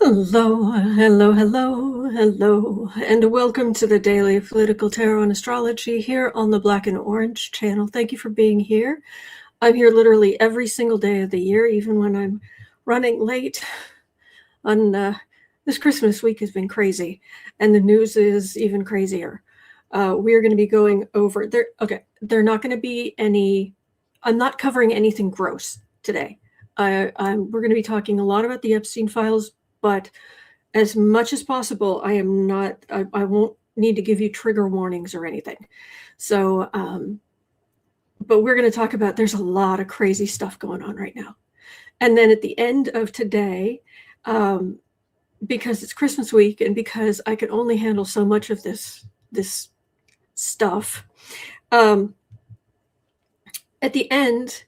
Hello, hello, hello, hello, and welcome to the Daily Political Tarot and Astrology here on the Black and Orange channel. Thank you for being here. I'm here literally every single day of the year, even when I'm running late. This Christmas week has been crazy, and the news is even crazier. We're going to be going over there. Okay, they're not going to be any. I'm not covering anything gross today. We're going to be talking a lot about the Epstein files, but as much as possible, I won't need to give you trigger warnings or anything. So, but we're going to talk about, there's a lot of crazy stuff going on right now. And then at the end of today, because it's Christmas week and because I can only handle so much of this stuff, at the end,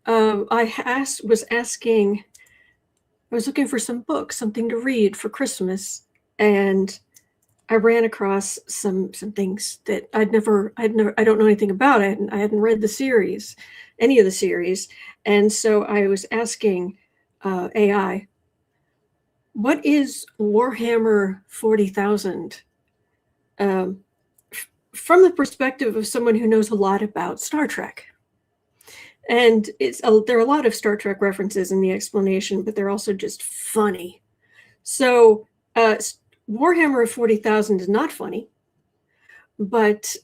I was looking for some books, something to read for Christmas, and I ran across some things that I don't know anything about it, and I hadn't read any of the series, and so I was asking AI, what is Warhammer 40,000? From the perspective of someone who knows a lot about Star Trek. And there are a lot of Star Trek references in the explanation, but they're also just funny. So Warhammer 40,000 is not funny, but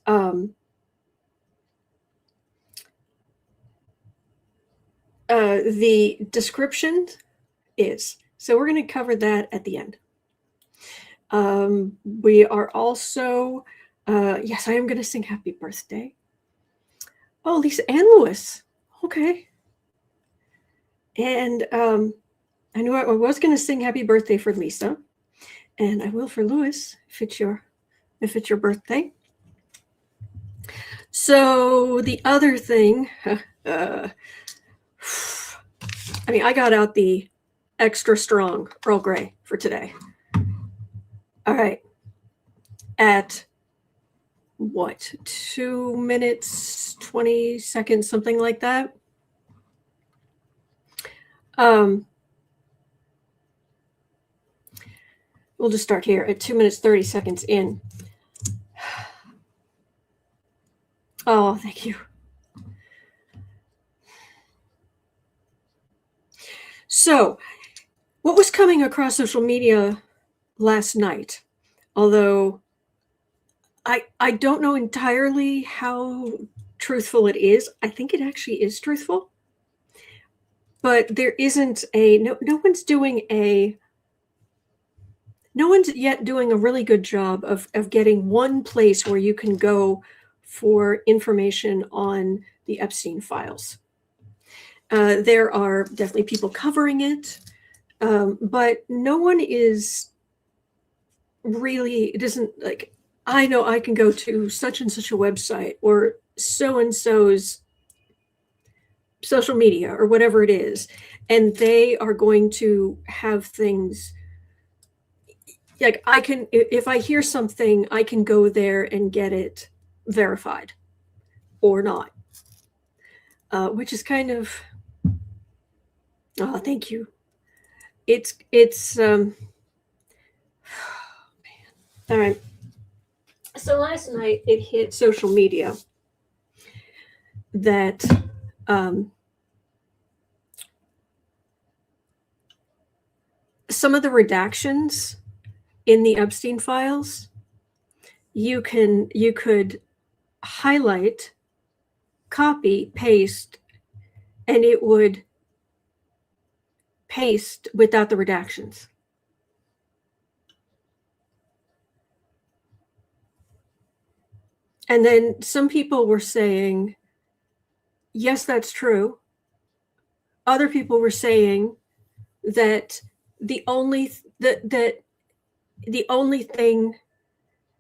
the description is. So we're going to cover that at the end. We are also, yes, I am going to sing Happy Birthday. Oh, Lisa and Lewis. Okay. And I knew I was going to sing Happy Birthday for Lisa, and I will for Lewis if it's your birthday. So the other thing, I got out the extra strong Earl Grey for today. All right. At what, 2 minutes, 20 seconds, something like that. We'll just start here at 2 minutes, 30 seconds in. Oh, thank you. So, what was coming across social media last night, although I don't know entirely how truthful it is. I think it actually is truthful, but there isn't no one's yet doing a really good job of getting one place where you can go for information on the Epstein files. There are definitely people covering it, but no one is really, it isn't like, I know I can go to such and such a website or so-and-so's social media or whatever it is, and they are going to have things like, I can, if I hear something, I can go there and get it verified or not, which is kind of, oh, thank you. It's man. All right. So last night it hit social media that some of the redactions in the Epstein files, you could highlight, copy, paste, and it would paste without the redactions. And then some people were saying, yes, that's true. Other people were saying that the only thing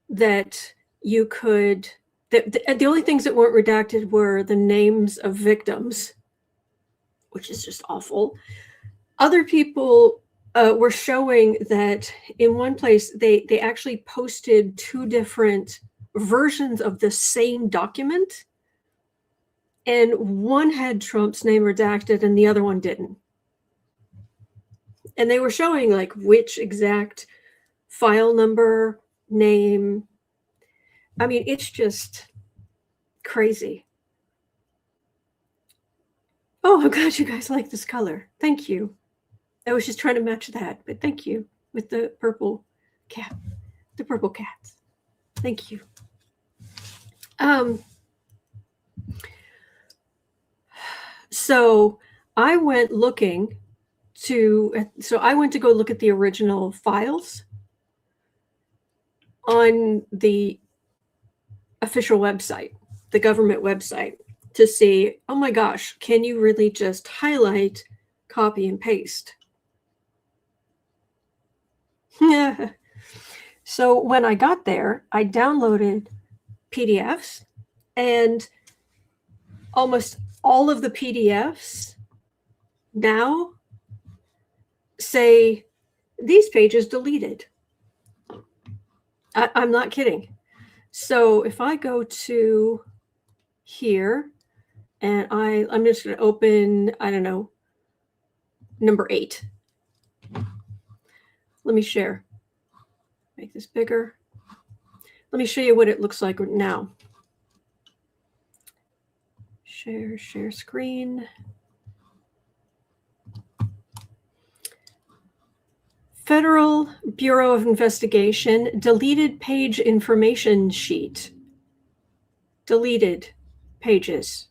that you could, the only things that weren't redacted were the names of victims, which is just awful. Other people were showing that in one place they actually posted two different versions of the same document, and one had Trump's name redacted and the other one didn't. And they were showing like which exact file number, name. I mean, it's just crazy. Oh, I'm glad you guys like this color. Thank you. I was just trying to match that, but thank you with the purple cat, the purple cats. Thank you. So I went looking I went to go look at the original files on the official website, the government website, to see, oh my gosh, can you really just highlight, copy, and paste? So when I got there, I downloaded PDFs, and almost all of the PDFs now say these pages deleted. I'm not kidding. So if I go to here and I'm just going to open, I don't know, number 8. Let me share. Make this bigger. Let me show you what it looks like now. Share screen. Federal Bureau of Investigation deleted page information sheet. Deleted pages.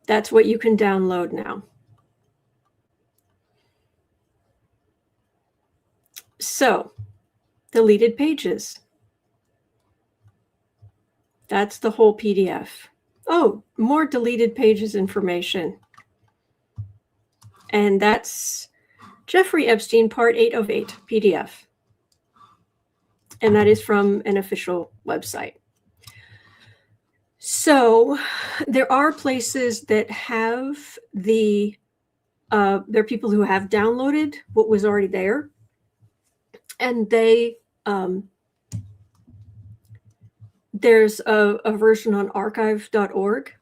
That's what you can download now. So, deleted pages. That's the whole PDF. Oh, more deleted pages information. And that's Jeffrey Epstein, Part 8 of 8 PDF. And that is from an official website. So there are places that have there are people who have downloaded what was already there. And there's a version on archive.org.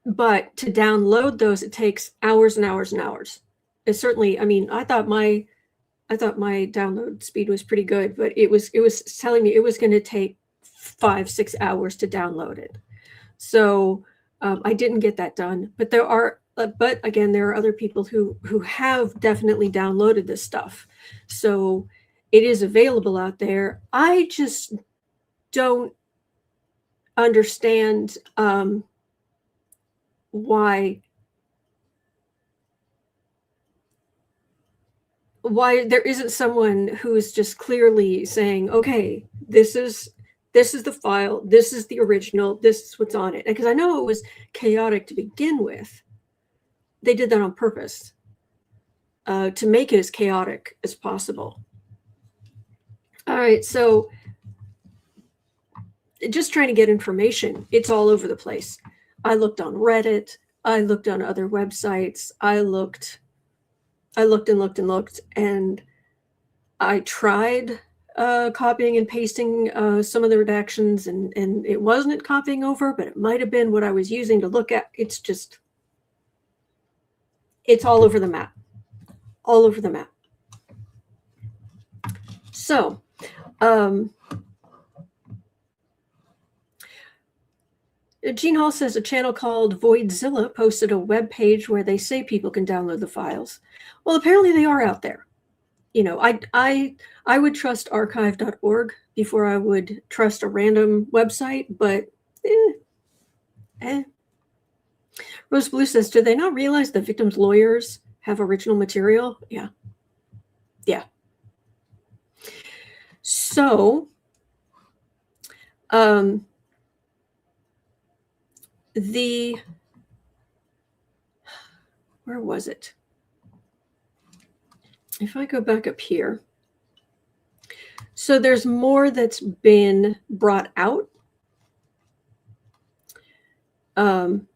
But to download those, it takes hours and hours and hours. It certainly, I mean, I thought my download speed was pretty good, but it was telling me it was going to take 5-6 hours to download it. So I didn't get that done. But but again, there are other people who have definitely downloaded this stuff. So it is available out there. I just don't understand why there isn't someone who's just clearly saying, okay, this is the file, this is the original, this is what's on it. Because I know it was chaotic to begin with. They did that on purpose to make it as chaotic as possible. All right, so just trying to get information. It's all over the place. I looked on Reddit. I looked on other websites. I looked and looked and looked, and I tried copying and pasting some of the redactions, and it wasn't copying over, but it might have been what I was using to look at. It's all over the map. All over the map. So, Gene Hall says a channel called Voidzilla posted a web page where they say people can download the files. Well, apparently they are out there. You know, I would trust archive.org before I would trust a random website, but Rose Blue says, do they not realize the victims' lawyers have original material? Yeah. Yeah. So, where was it? If I go back up here, so there's more that's been brought out. And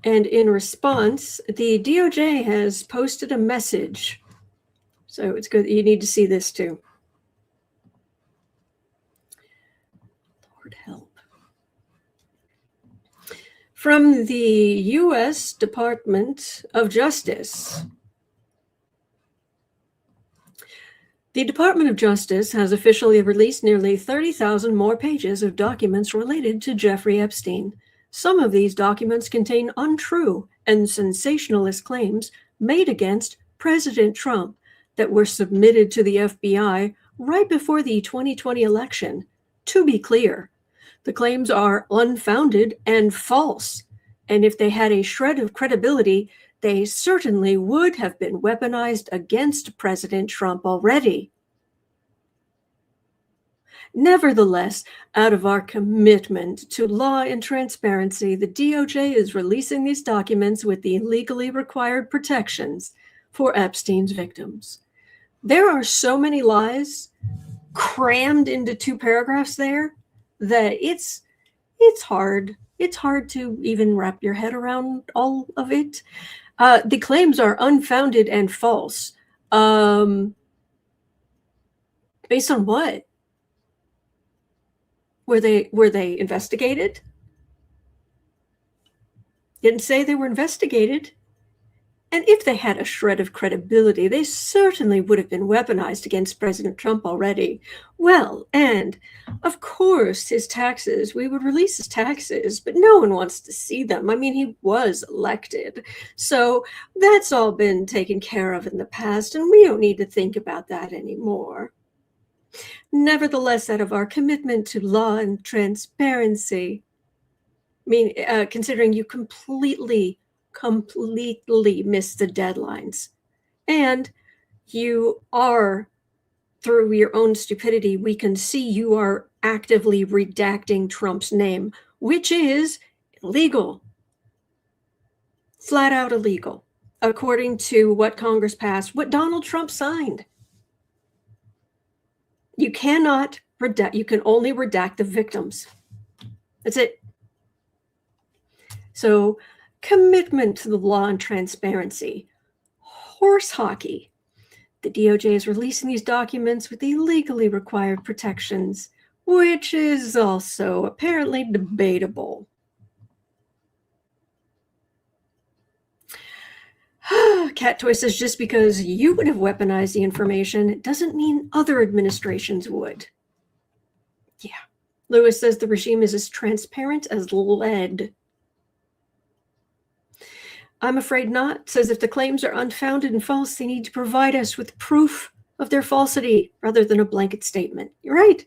in response, the DOJ has posted a message. So it's good. You need to see this too. Lord help. From the U.S. Department of Justice. The Department of Justice has officially released nearly 30,000 more pages of documents related to Jeffrey Epstein. Some of these documents contain untrue and sensationalist claims made against President Trump that were submitted to the FBI right before the 2020 election. To be clear, the claims are unfounded and false, and if they had a shred of credibility, they certainly would have been weaponized against President Trump already. Nevertheless, out of our commitment to law and transparency, the DOJ is releasing these documents with the legally required protections for Epstein's victims. There are so many lies crammed into 2 paragraphs there that it's hard. It's hard to even wrap your head around all of it. The claims are unfounded and false. Based on what? Were they investigated? Didn't say they were investigated. And if they had a shred of credibility, they certainly would have been weaponized against President Trump already. Well, and of course, his taxes, we would release his taxes, but no one wants to see them. I mean, he was elected. So that's all been taken care of in the past, and we don't need to think about that anymore. Nevertheless, out of our commitment to law and transparency, considering you completely missed the deadlines, and you are, through your own stupidity, we can see you are actively redacting Trump's name, which is illegal, flat out illegal, according to what Congress passed, what Donald Trump signed. You cannot redact, you can only redact the victims. That's it. So, commitment to the law and transparency. Horse hockey. The DOJ is releasing these documents with the legally required protections, which is also apparently debatable. Cat Toy says, just because you would have weaponized the information doesn't mean other administrations would. Yeah. Lewis says the regime is as transparent as lead. I'm afraid not. Says if the claims are unfounded and false, they need to provide us with proof of their falsity rather than a blanket statement. You're right.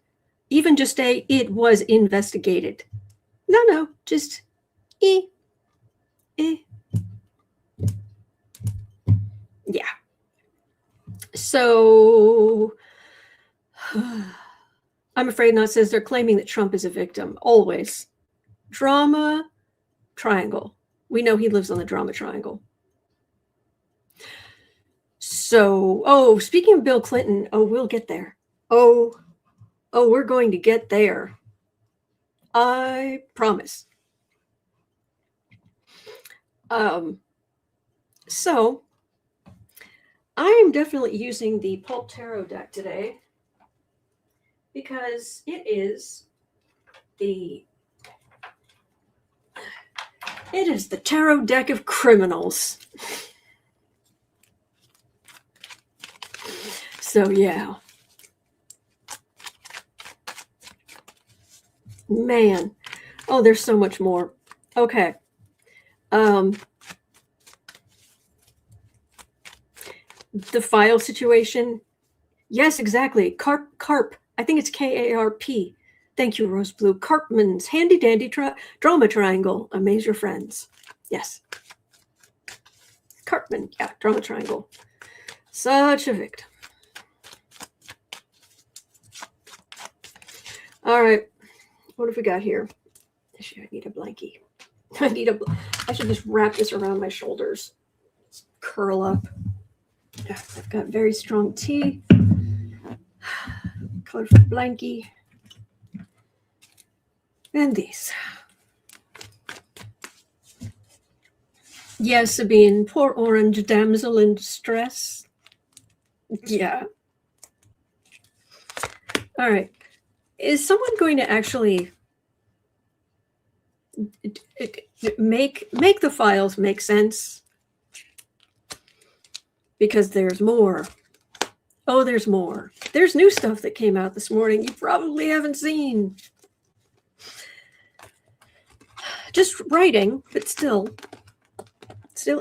Even just it was investigated. No, just Yeah. So I'm afraid not says they're claiming that Trump is a victim. Always. Drama triangle. We know he lives on the drama triangle. So, speaking of Bill Clinton, we'll get there. We're going to get there. I promise. So I am definitely using the Pulp Tarot deck today because it is the tarot deck of criminals. So yeah. Man. Oh, there's so much more. Okay. The file situation. Yes, exactly. Carp. I think it's K-A-R-P. Thank you, Rose Blue. Carpman's handy dandy drama triangle. Amaze your friends. Yes. Carpman. Yeah, drama triangle. Such a victim. All right. What have we got here? I need a blankie. I should just wrap this around my shoulders. Just curl up. I've got very strong tea. Colorful blankie. And these. Yes, Sabine, poor orange damsel in distress. Yeah. All right. Is someone going to actually Make the files make sense, because there's more. Oh, there's more. There's new stuff that came out this morning you probably haven't seen. Just writing, but still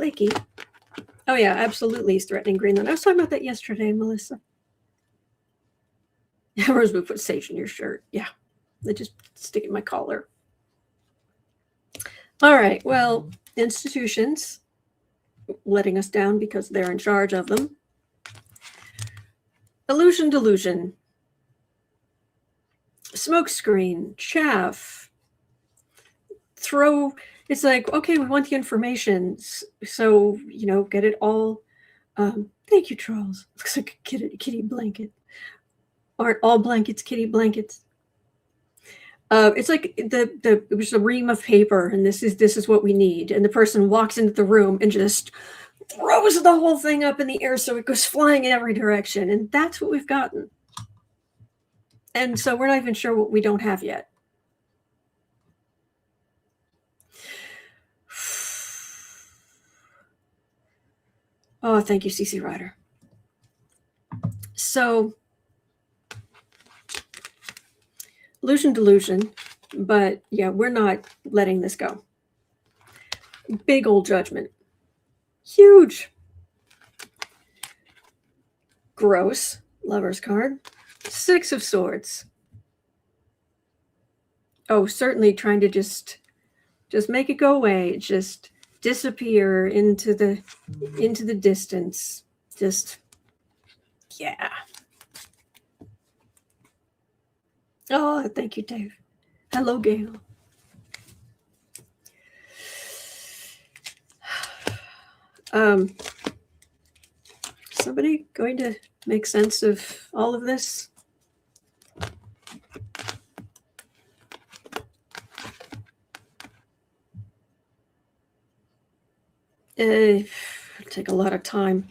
icky. Oh yeah, absolutely he's threatening Greenland. I was talking about that yesterday, Melissa. Rosewood put sage in your shirt. Yeah, they just stick it in my collar. All right, well, institutions letting us down because they're in charge of them. Illusion, delusion. Smokescreen, chaff. It's like, okay, we want the information, so, get it all. Thank you, Charles. Looks like a kitty blanket. Aren't all blankets kitty blankets? It's like it was a ream of paper, and this is what we need. And the person walks into the room and just throws the whole thing up in the air so it goes flying in every direction. And that's what we've gotten. And so we're not even sure what we don't have yet. Oh, thank you, CC Ryder. So, illusion, delusion, but yeah, we're not letting this go. Big old judgment. Huge. Gross. Lover's card. Six of Swords. Oh, certainly trying to just make it go away. Just disappear into the distance. Just, yeah. Oh, thank you, Dave. Hello, Gail. Somebody going to make sense of all of this? It'll take a lot of time.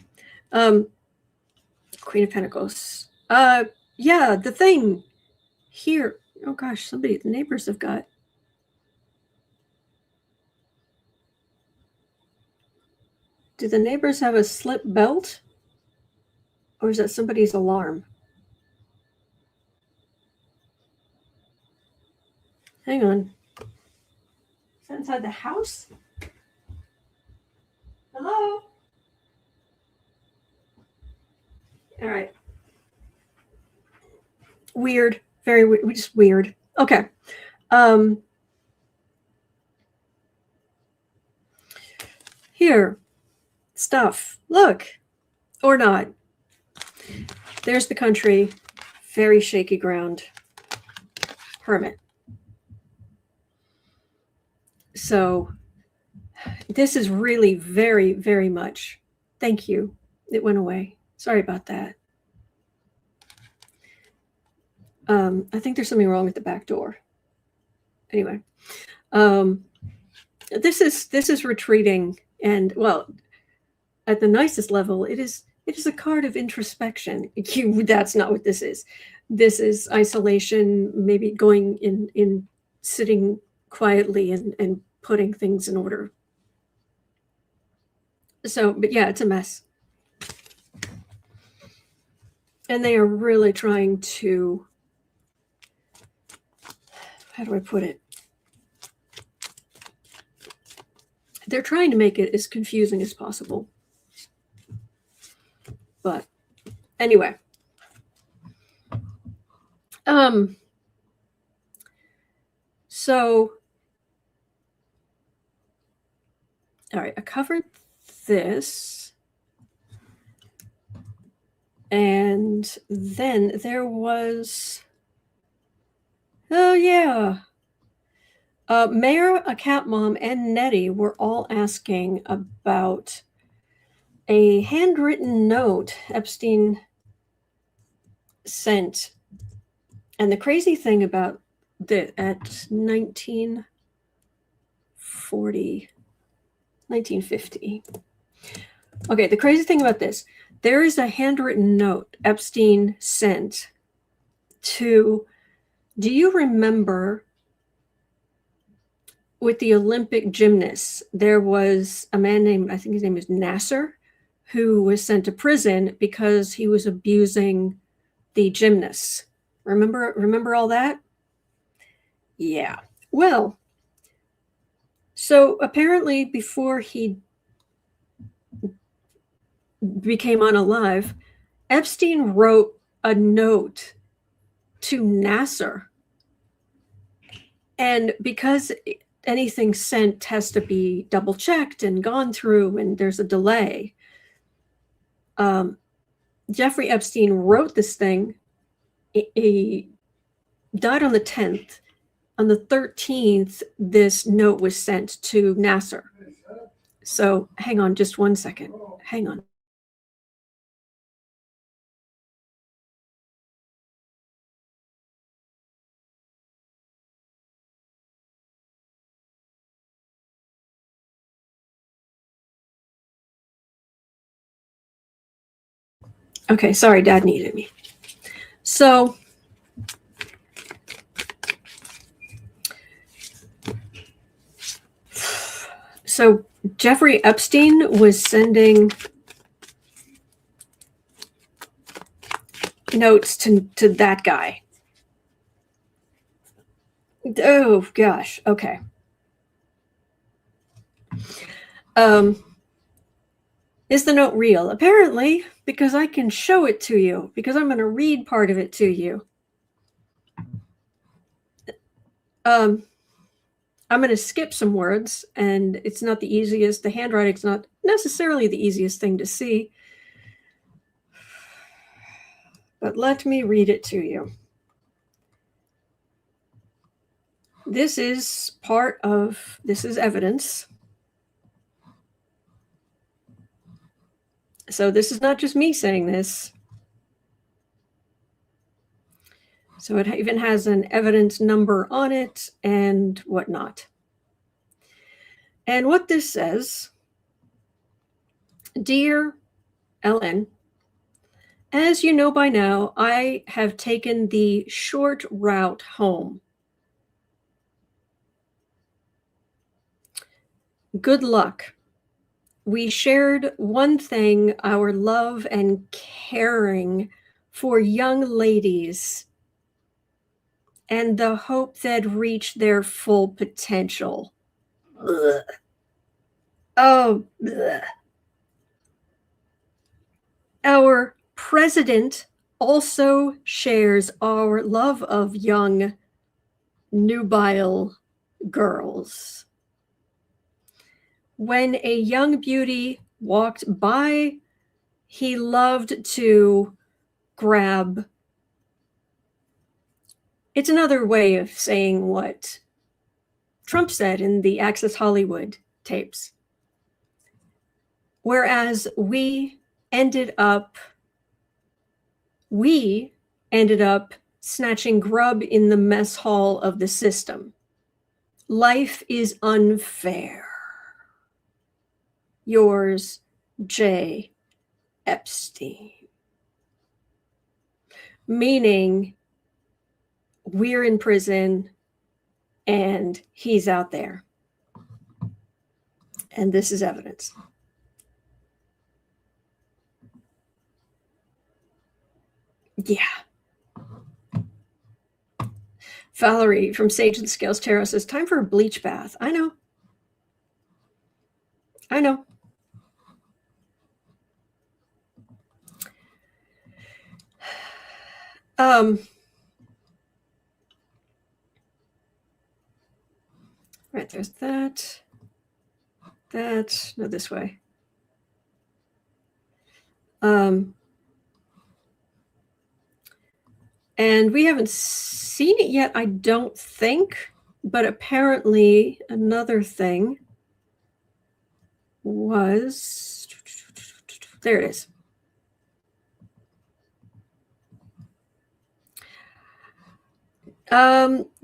Queen of Pentacles. Yeah, the thing here. Oh gosh, the neighbors have got. Do the neighbors have a slip belt? Or is that somebody's alarm? Hang on. Is that inside the house? Hello? All right. Weird. Very weird. Just weird. Okay. Here. Stuff. Look. Or not. There's the country. Very shaky ground. Hermit. So this is really very, very much. Thank you. It went away. Sorry about that. I think there's something wrong with the back door. Anyway, this is retreating, and well, at the nicest level, it is a card of introspection. That's not what this is. This is isolation, maybe going in sitting quietly and putting things in order. So, but yeah, it's a mess. And they are really trying to, how do I put it? They're trying to make it as confusing as possible. But anyway. So, all right, I covered this. And then there was, oh yeah. Mayor, a cat mom, and Nettie were all asking about a handwritten note Epstein sent. And the crazy thing about that, at 1950. Okay, the crazy thing about this, there is a handwritten note Epstein sent to, do you remember with the Olympic gymnasts, there was a man named, I think his name is Nasser, who was sent to prison because he was abusing the gymnasts. Remember all that? Yeah. Well, so apparently before he became unalive, Epstein wrote a note to Nasser. And because anything sent has to be double checked and gone through, and there's a delay, Jeffrey Epstein wrote this thing. He died on the 10th. On the 13th, this note was sent to Nasser. So hang on just one second. Hang on. Okay, sorry, Dad needed me. So Jeffrey Epstein was sending notes to that guy. Oh gosh, okay. Is the note real? Apparently, because I can show it to you, because I'm going to read part of it to you. I'm going to skip some words, and it's not the easiest. The handwriting's not necessarily the easiest thing to see. But let me read it to you. This is evidence. So this is not just me saying this. So it even has an evidence number on it and whatnot. And what this says, Dear Ellen, as you know by now, I have taken the short route home. Good luck. We shared one thing, our love and caring for young ladies and the hope they'd reach their full potential. Ugh. Oh, ugh. Our president also shares our love of young, nubile girls. When a young beauty walked by, he loved to grab. It's another way of saying what Trump said in the Access Hollywood tapes. Whereas we ended up snatching grub in the mess hall of the system. Life is unfair. Yours, J. Epstein. Meaning, we're in prison and he's out there. And this is evidence. Yeah. Valerie from Sage of the Scales Tarot says, time for a bleach bath. I know. Right, there's that. No, this way. And we haven't seen it yet, I don't think, but apparently another thing was, there it is.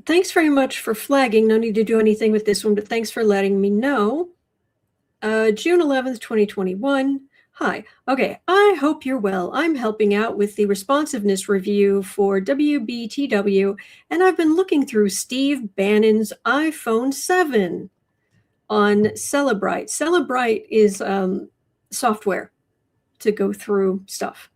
Thanks very much for flagging. No need to do anything with this one, but thanks for letting me know. June 11th, 2021. Hi. Okay, I hope you're well. I'm helping out with the responsiveness review for WBTW, and I've been looking through Steve Bannon's iPhone 7 on Celebrite. Celebrite is software to go through stuff.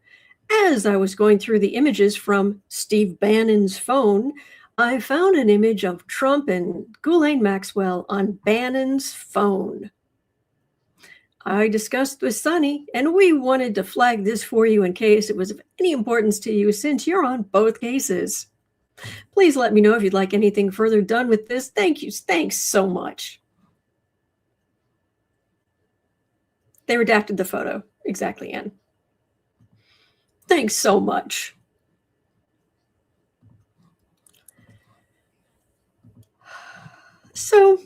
As I was going through the images from Steve Bannon's phone, I found an image of Trump and Ghislaine Maxwell on Bannon's phone. I discussed with Sonny, and we wanted to flag this for you in case it was of any importance to you since you're on both cases. Please let me know if you'd like anything further done with this. Thank you. Thanks so much. They redacted the photo. Exactly, Ann. Thanks so much. So,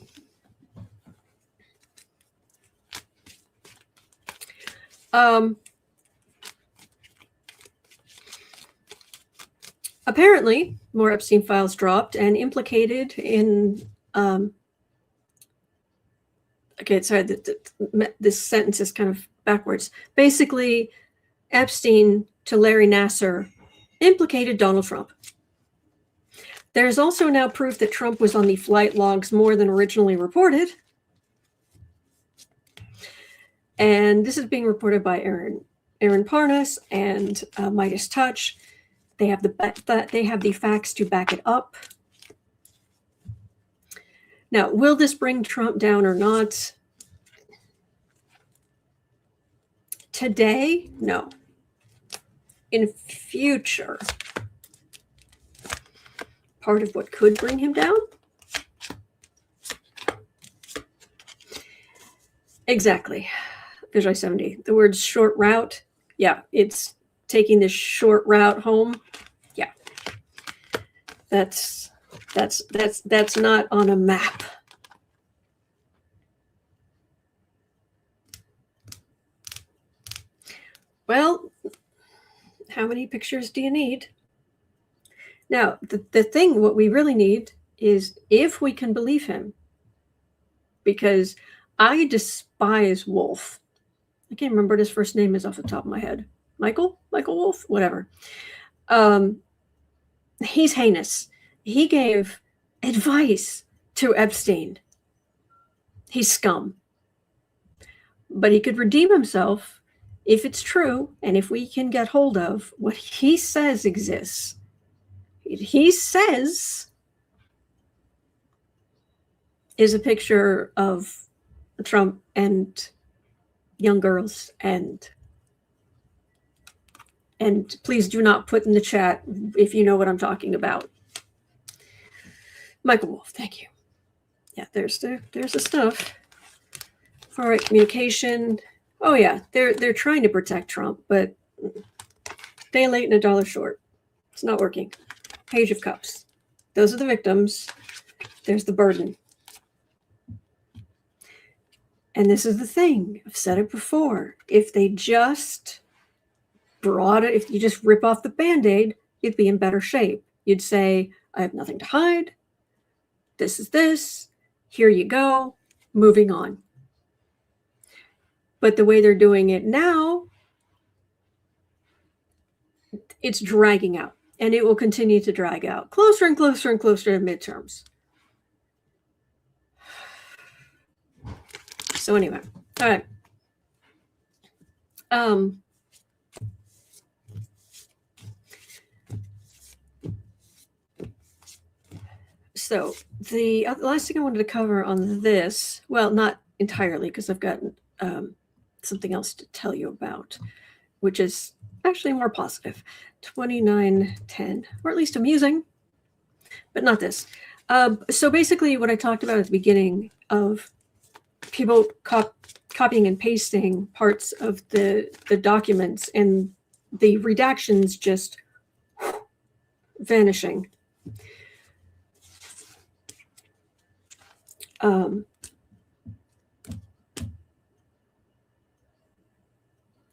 apparently, more Epstein files dropped and implicated in. Okay, sorry, this sentence is kind of backwards. Basically, Epstein to Larry Nasser implicated Donald Trump. There's also now proof that Trump was on the flight logs more than originally reported. And this is being reported by Aaron Parnas and Midas Touch. They have the facts to back it up. Now, will this bring Trump down or not? Today, no. In future, part of what could bring him down? Exactly. Visual 70. The word short route. Yeah, it's taking this short route home. Yeah. That's not on a map. Well, how many pictures do you need? Now, the thing, what we really need is if we can believe him, because I despise Wolf. I can't remember what his first name is off the top of my head. Michael Wolf, whatever. He's heinous. He gave advice to Epstein. He's scum. But he could redeem himself if it's true and if we can get hold of what he says exists. He says is a picture of Trump and young girls, and please do not put in the chat if you know what I'm talking about. Michael Wolf, thank you. Yeah, there's the stuff. All right, communication. Oh yeah, they're trying to protect Trump, but day late and a dollar short. It's not working. Page of Cups. Those are the victims. There's the burden. And this is the thing. I've said it before. If they just brought it, if you just rip off the Band-Aid, you'd be in better shape. You'd say, I have nothing to hide. This is this. Here you go. Moving on. But the way they're doing it now, it's dragging out. And it will continue to drag out. Closer and closer and closer to midterms. So anyway, all right. So the last thing I wanted to cover on this, well, not entirely, because I've got something else to tell you about, which is actually more positive. 2910, or at least amusing, but not this. So basically what I talked about at the beginning of people copying and pasting parts of the documents and the redactions just vanishing.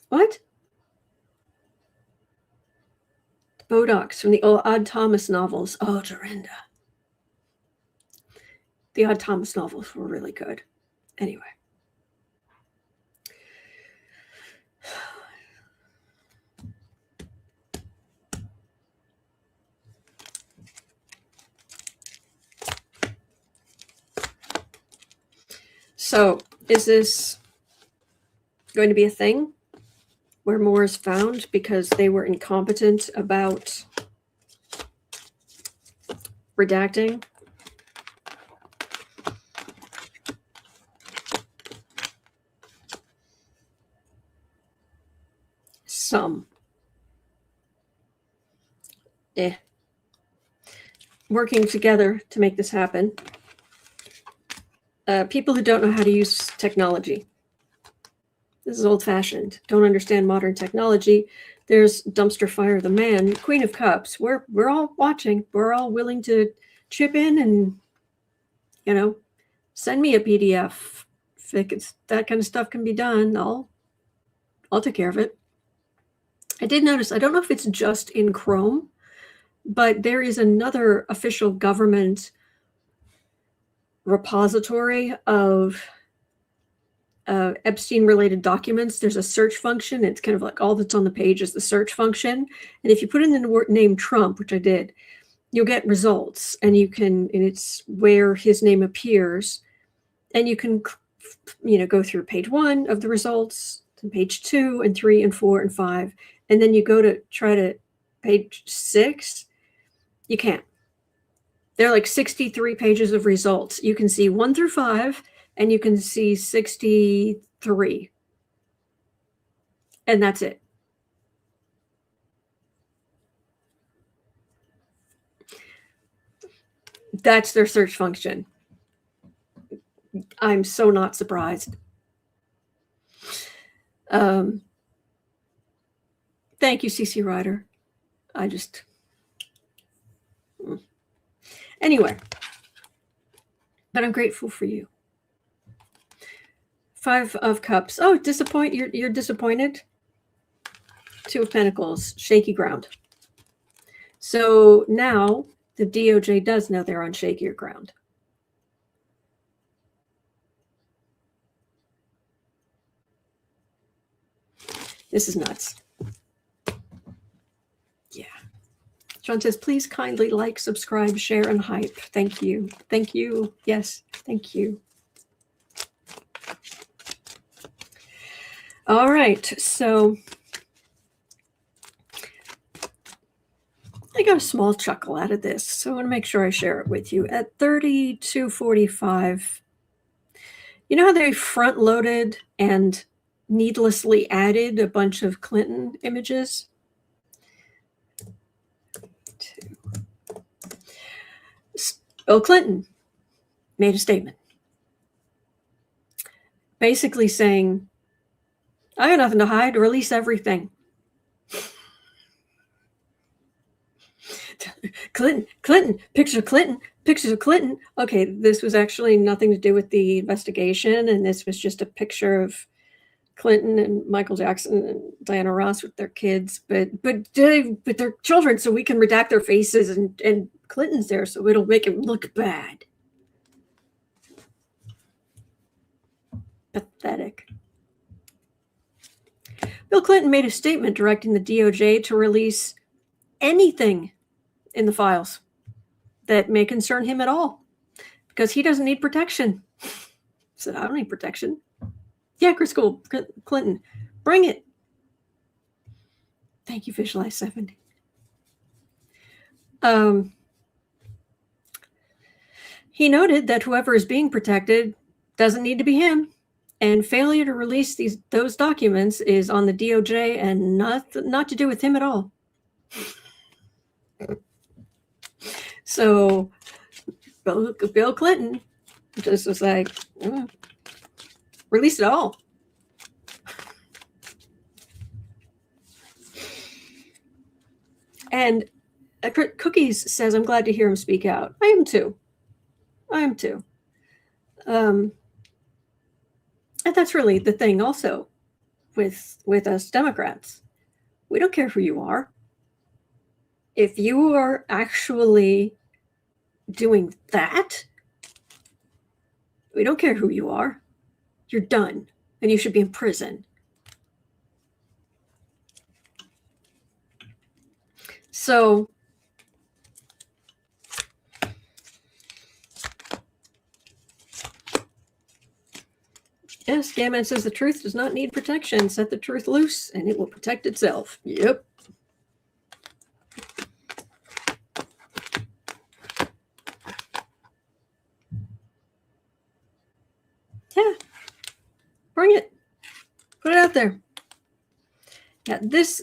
What? Bodox from the Odd Thomas novels. Oh, Dorinda. The Odd Thomas novels were really good. Anyway. So, is this going to be a thing where more is found because they were incompetent about redacting? Some. Working together to make this happen. People who don't know how to use technology. This is old-fashioned. Don't understand modern technology. There's dumpster fire the man, Queen of Cups. We're all watching. We're all willing to chip in and, send me a PDF. If that kind of stuff can be done, I'll take care of it. I did notice, I don't know if it's just in Chrome, but there is another official government repository of Epstein-related documents. There's a search function. It's kind of like all that's on the page is the search function. And if you put in the name Trump, which I did, you'll get results. And it's where his name appears. And you can, go through page 1 of the results, to page 2 and 3 and 4 and 5. And then you go to try to page 6. You can't. There are like 63 pages of results. You can see 1 through 5, and you can see 63. And that's it. That's their search function. I'm so not surprised. Thank you, CC Ryder. Anyway, but I'm grateful for you. 5 of Cups. Oh, you're disappointed? 2 of Pentacles, shaky ground. So now the DOJ does know they're on shakier ground. This is nuts. Yeah. John says, please kindly like, subscribe, share, and hype. Thank you. Thank you. Yes, thank you. All right, so I got a small chuckle out of this, so I want to make sure I share it with you. At 32:45, you know how they front-loaded and needlessly added a bunch of Clinton images? Bill Clinton made a statement basically saying, I got nothing to hide, release everything. Clinton, pictures of Clinton. Okay, this was actually nothing to do with the investigation, and this was just a picture of Clinton and Michael Jackson and Diana Ross with their kids, but their children, so we can redact their faces, and Clinton's there, so it'll make him look bad. Pathetic. Bill Clinton made a statement directing the DOJ to release anything in the files that may concern him at all, because he doesn't need protection. He said, I don't need protection. Yeah, Chris Clinton, bring it. Thank you, Visualize 70. He noted that whoever is being protected doesn't need to be him, and failure to release those documents is on the DOJ and not to do with him at all. So Bill Clinton just was like, release it all. And Cookies says, I'm glad to hear him speak out. I am too. And that's really the thing also with us Democrats. We don't care who you are. If you are actually doing that, we don't care who you are. You're done, and you should be in prison. So Yes, Scanman says the truth does not need protection. Set the truth loose and it will protect itself. Yep. Yeah. Bring it. Put it out there. Yeah, this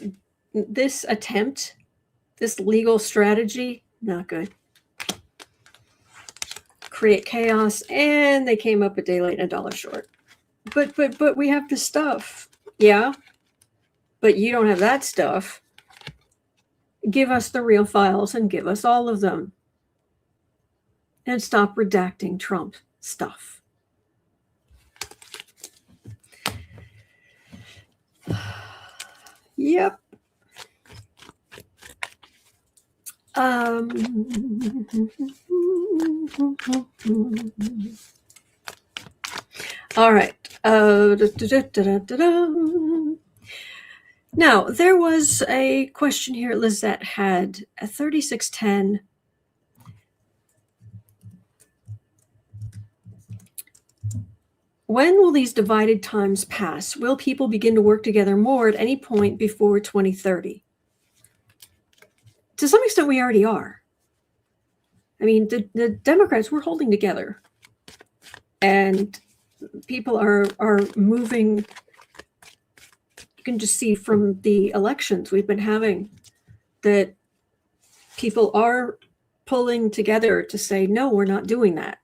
attempt, this legal strategy, not good. Create chaos, and they came up a day late and a dollar short. But we have the stuff. Yeah. But you don't have that stuff. Give us the real files and give us all of them. And stop redacting Trump stuff. Yep. All right. Now, there was a question here Lizette had, a 3610. When will these divided times pass? Will people begin to work together more at any point before 2030? To some extent, we already are. I mean, the Democrats, we're holding together. And people are moving. You can just see from the elections we've been having that people are pulling together to say, no, we're not doing that.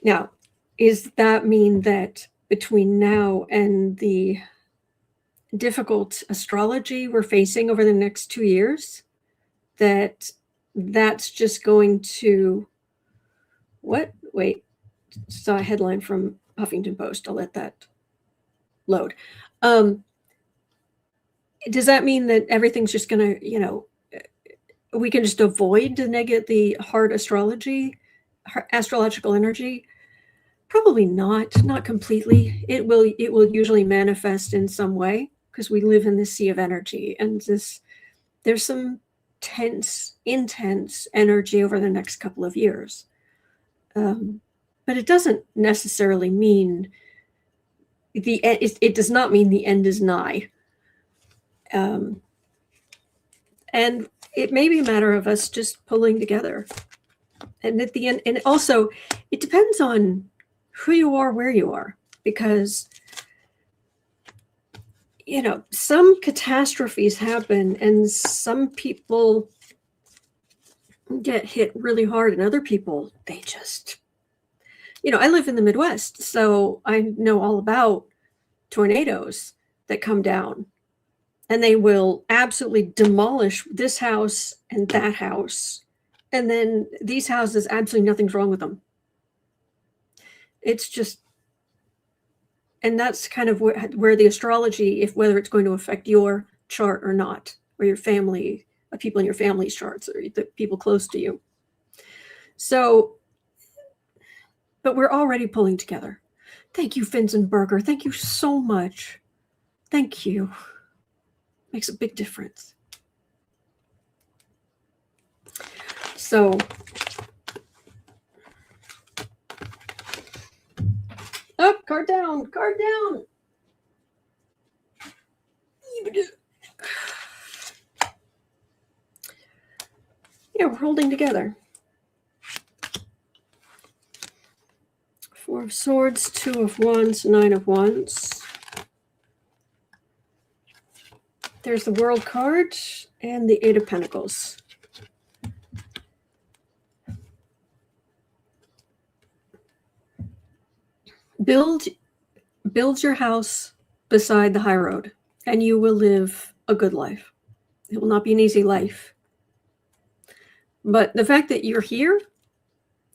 Now, does that mean that between now and the difficult astrology we're facing over the next 2 years, that's just going to, what? Wait, saw a headline from Huffington Post. I'll let that load. Does that mean that everything's just going to, we can just avoid the hard astrological energy? Probably not completely. It will usually manifest in some way because we live in this sea of energy, and there's some intense energy over the next couple of years. But it doesn't necessarily mean it does not mean the end is nigh. And it may be a matter of us just pulling together. And at the end, and also it depends on who you are, where you are, because, some catastrophes happen and some people get hit really hard and other people, they just, I live in the Midwest, so I know all about tornadoes that come down and they will absolutely demolish this house and that house. And then these houses, absolutely nothing's wrong with them. It's just, and that's kind of where the astrology, whether it's going to affect your chart or not, or your family, people in your family's charts, or the people close to you. So, but we're already pulling together. Thank you, Finzenberger. Thank you so much. Thank you. Makes a big difference. So, card down. Yeah, we're holding together. 4 of Swords, 2 of Wands, 9 of Wands. There's the World card and the 8 of Pentacles. Build your house beside the high road, and you will live a good life. It will not be an easy life. But the fact that you're here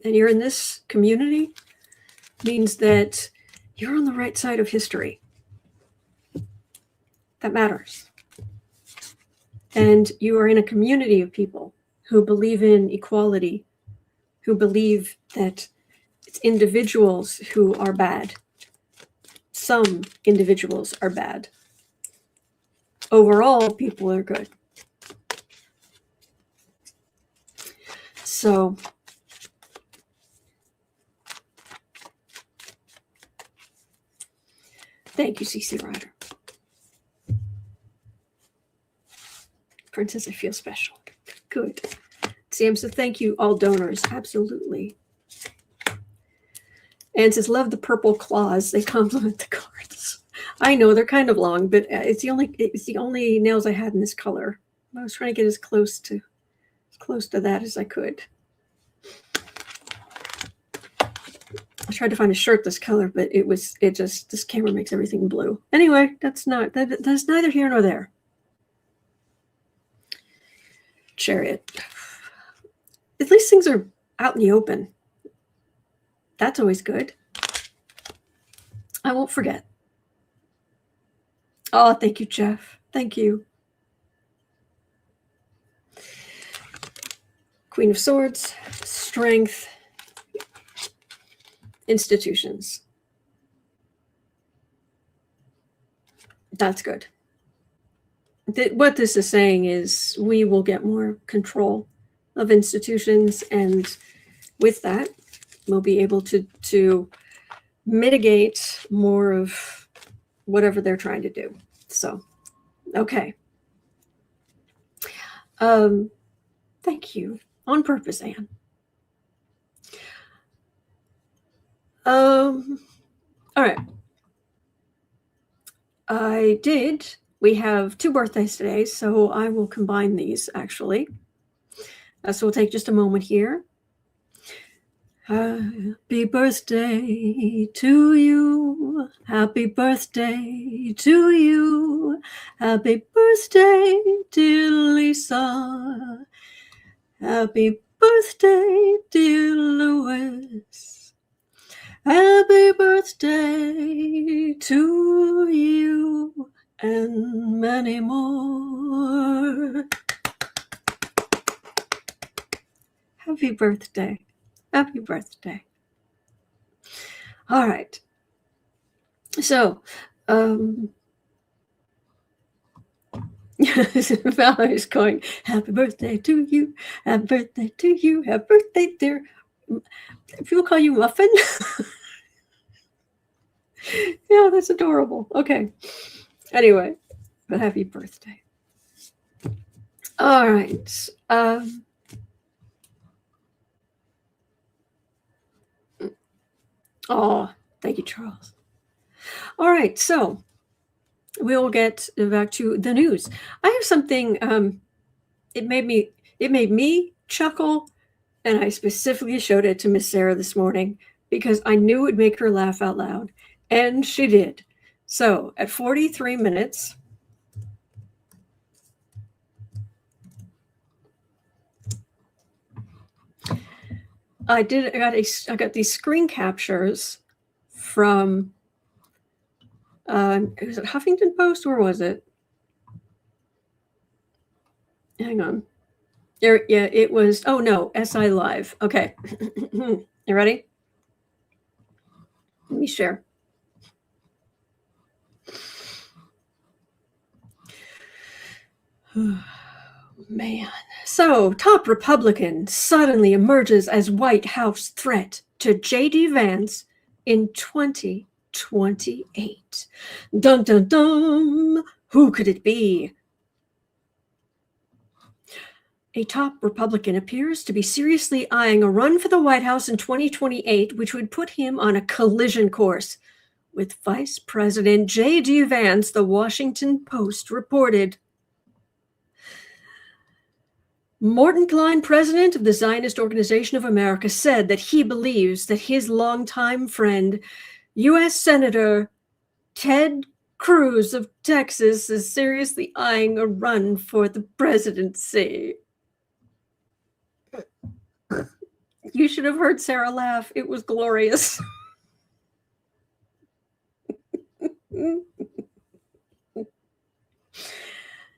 and you're in this community means that you're on the right side of history. That matters. And you are in a community of people who believe in equality, who believe that it's individuals who are bad. Some individuals are bad. Overall, people are good. So, Thank you, CC Ryder. Princess, I feel special. Good. Sam says, thank you, all donors. Absolutely. Anne says, love the purple claws. They complement the cards. I know they're kind of long, but it's the only nails I had in this color. I was trying to get as close to that as I could. I tried to find a shirt this color, but this camera makes everything blue. Anyway, that's neither here nor there. Chariot. At least things are out in the open. That's always good. I won't forget. Oh, thank you, Jeff. Thank you. Queen of Swords, Strength, Institutions. That's good. What this is saying is we will get more control of institutions, and with that, we'll be able to mitigate more of whatever they're trying to do. So, okay. Thank you. On purpose, Anne. All right. We have 2 birthdays today, so I will combine these, actually. So we'll take just a moment here. Happy birthday to you. Happy birthday to you. Happy birthday, dear Lisa. Happy birthday, dear Louis. Happy birthday to you and many more. Happy birthday. Happy birthday. All right. So, Valerie's going, happy birthday to you. Happy birthday to you. Happy birthday, dear. People call you Muffin? Yeah, that's adorable. Okay. Anyway, but happy birthday. All right. Oh, thank you, Charles. All right, so we'll get back to the news. I have something. It made me chuckle, and I specifically showed it to Miss Sarah this morning because I knew it would make her laugh out loud, and she did. So at 43 minutes. I got these screen captures from was it Huffington Post or was it? Hang on. There, yeah, it was. Oh no, SI Live. Okay, you ready? Let me share. Man. So, top Republican suddenly emerges as White House threat to JD Vance in 2028. Dun dun dun. Who could it be? A top Republican appears to be seriously eyeing a run for the White House in 2028, which would put him on a collision course with Vice President JD Vance, the Washington Post reported. Morton Klein, president of the Zionist Organization of America, said that he believes that his longtime friend, U.S. Senator Ted Cruz of Texas, is seriously eyeing a run for the presidency. You should have heard Sarah laugh. It was glorious.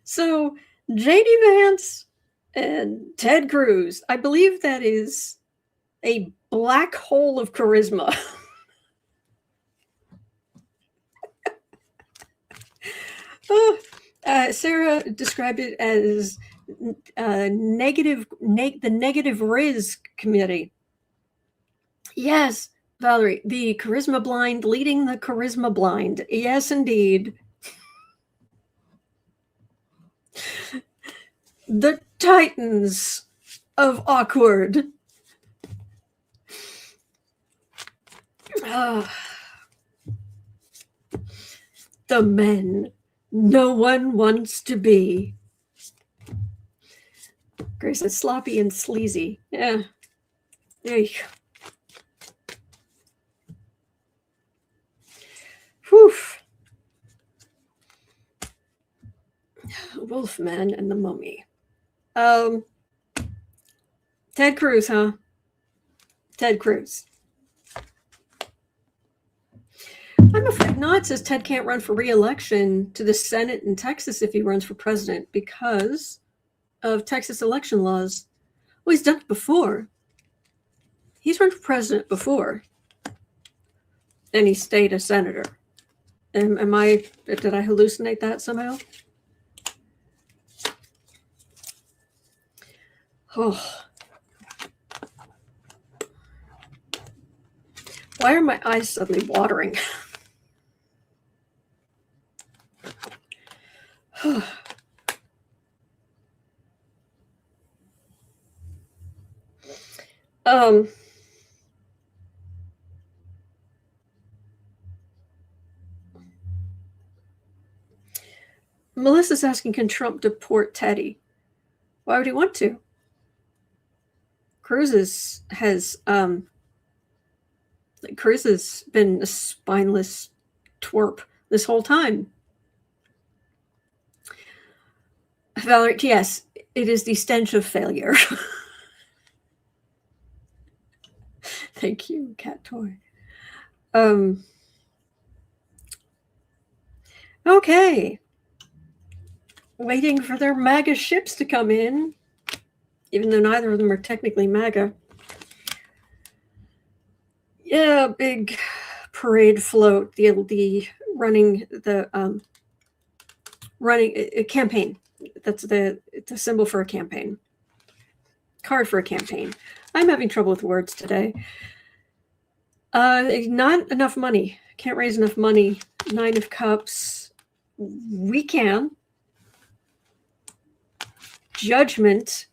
So, JD Vance and Ted Cruz, I believe that is a black hole of charisma. Sarah described it as the negative Riz committee. Yes, Valerie, the charisma blind leading the charisma blind. Yes, indeed. The titans of awkward. The men no one wants to be. Grace is sloppy and sleazy. Yeah. There you go. Whew. Wolfman and the Mummy. Ted Cruz, huh? Ted Cruz. I'm afraid not. It says Ted can't run for re-election to the Senate in Texas if he runs for president because of Texas election laws. Well, he's done it before. He's run for president before. And he stayed a senator. Did I hallucinate that somehow? Oh. Why are my eyes suddenly watering? Melissa's asking, can Trump deport Teddy? Why would he want to? Cruz has been a spineless twerp this whole time. Valerie, yes, it is the stench of failure. Thank you, Cat Toy. Okay. Waiting for their MAGA ships to come in, even though neither of them are technically MAGA. Yeah, big parade float, the running a campaign. It's a symbol for a campaign. Card for a campaign. I'm having trouble with words today. Not enough money. Can't raise enough money. 9 of Cups. We can. Judgment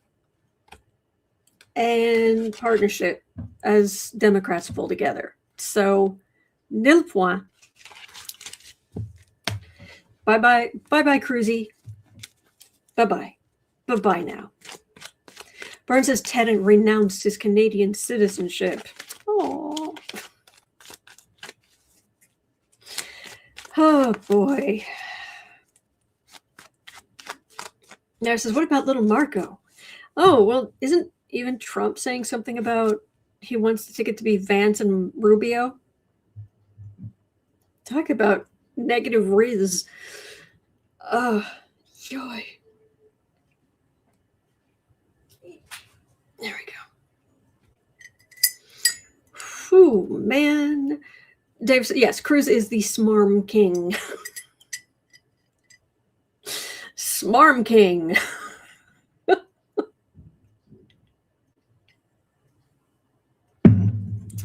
and partnership as Democrats pull together. So, nil point. Bye-bye, Cruzy. Bye-bye. Bye-bye now. Burns says Ted renounced his Canadian citizenship. Oh. Oh, boy. Now it says, what about little Marco? Oh, well, isn't even Trump saying something about he wants the ticket to be Vance and Rubio? Talk about negative riz. Joy. There we go. Whew, man. Dave said, yes, Cruz is the Smarm King. Smarm King.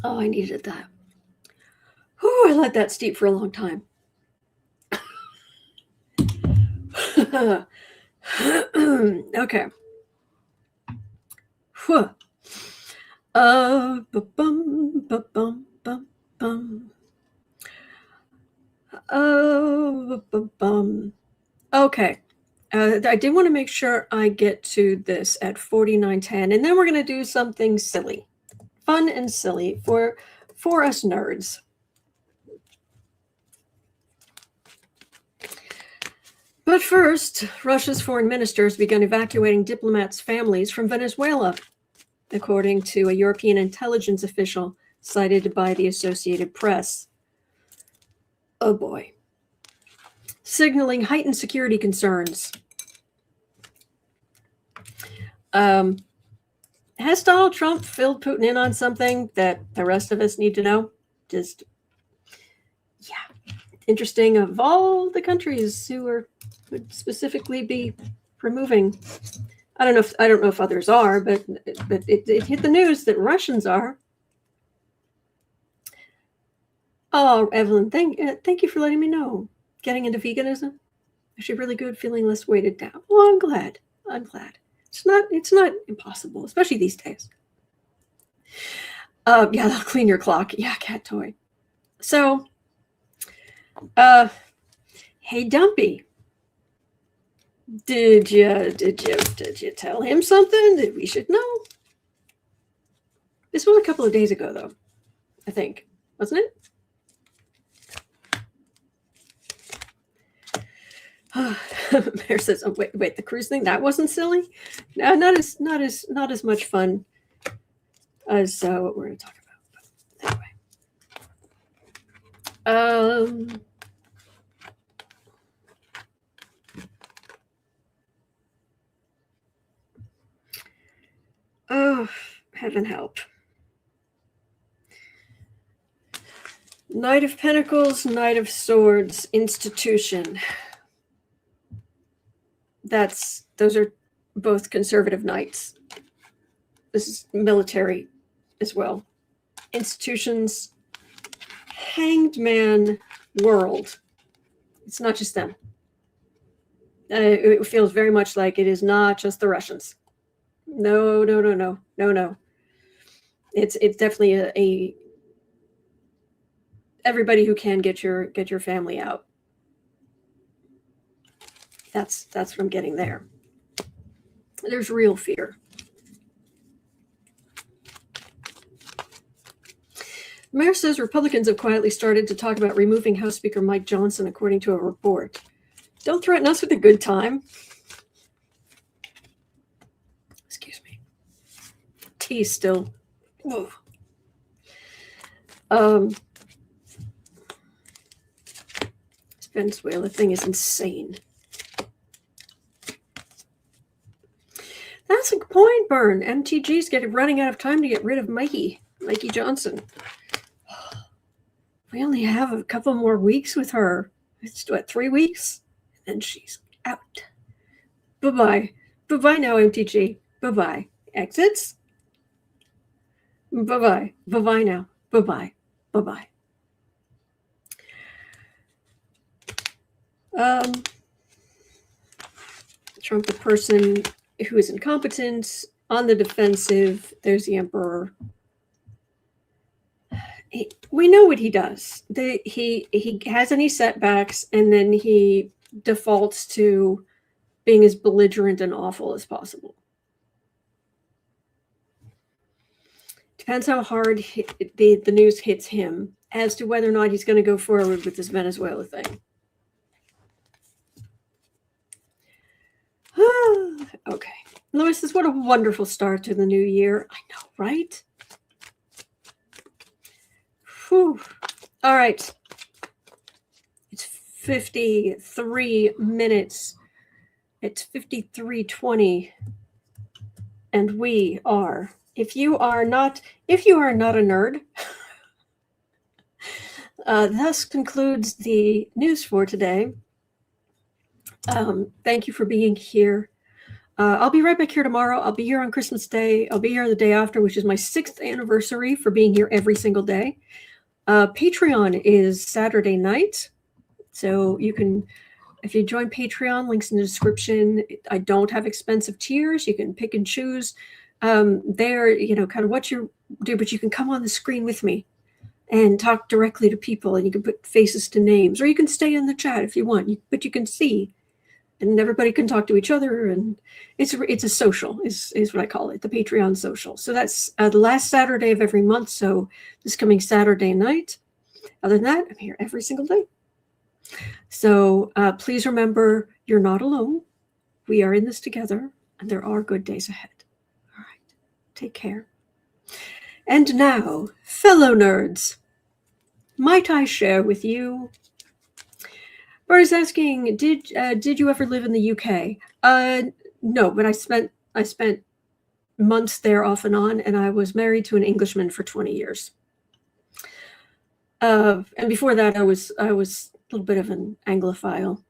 Oh, I needed that. Oh, I let that steep for a long time. Okay. Whew. Ba-bum, ba-bum, bum, bum. Ba-bum. Okay. I did want to make sure I get to this at 49:10, and then we're going to do something silly, fun and silly for us nerds. But first, Russia's foreign minister has begun evacuating diplomats' families from Venezuela, according to a European intelligence official cited by the Associated Press. Oh boy. Signaling heightened security concerns. Has Donald Trump filled Putin in on something that the rest of us need to know? Just, yeah. Interesting. Of all the countries who would specifically be removing, I don't know if others are, but it hit the news that Russians are. Oh, Evelyn, thank you for letting me know. Getting into veganism, actually really good, feeling less weighted down. Well, I'm glad. I'm glad. It's not impossible, especially these days. Yeah, they'll clean your clock. Yeah, cat toy. So, hey, Dumpy, did you tell him something that we should know? This was a couple of days ago, though. I think, wasn't it? Mayor says, "Oh, wait, the Cruz thing, that wasn't silly. No, not as much fun as what we're going to talk about." But anyway, oh, heaven help. Knight of Pentacles, Knight of Swords, institution. Those are both conservative knights. This is military as well. Institutions, hanged man, world. It's not just them. It feels very much like it is not just the Russians. No. It's definitely a everybody who can get your family out. That's what I'm getting there. There's real fear. Mayor says Republicans have quietly started to talk about removing House Speaker Mike Johnson, according to a report. Don't threaten us with a good time. Excuse me. Tea still. Whoa. This Venezuela thing is insane. That's a good point, Bern. MTG's running out of time to get rid of Mikey Johnson. We only have a couple more weeks with her. It's what, 3 weeks? And then she's out. Bye-bye. Bye-bye now, MTG. Bye-bye. Exits? Bye-bye. Bye-bye now. Bye-bye. Bye-bye. Trump, the person who is incompetent, on the defensive. There's the emperor. We know what he does. He has any setbacks, and then he defaults to being as belligerent and awful as possible. Depends how hard the news hits him as to whether or not he's going to go forward with this Venezuela thing. Okay. Lois says, what a wonderful start to the new year. I know, right? Whew. All right. It's 53 minutes. It's 53:20. And we are, if you are not a nerd, thus concludes the news for today. Thank you for being here. I'll be right back here tomorrow. I'll be here on Christmas Day. I'll be here the day after, which is my 6th anniversary for being here every single day. Patreon is Saturday night. So you can, if you join Patreon, links in the description. I don't have expensive tiers. You can pick and choose. There, kind of what you do, but you can come on the screen with me and talk directly to people, and you can put faces to names, or you can stay in the chat if you want, but you can see, and everybody can talk to each other, and it's a social is what I call it, the Patreon social. So that's the last Saturday of every month. So this coming Saturday night. Other than that, I'm here every single day. So please remember, you're not alone. We are in this together, and there are good days ahead. All right, take care. And now, fellow nerds, might I share with you? Bart is asking, did you ever live in the UK? No, but I spent months there off and on, and I was married to an Englishman for 20 years. And before that, I was a little bit of an Anglophile.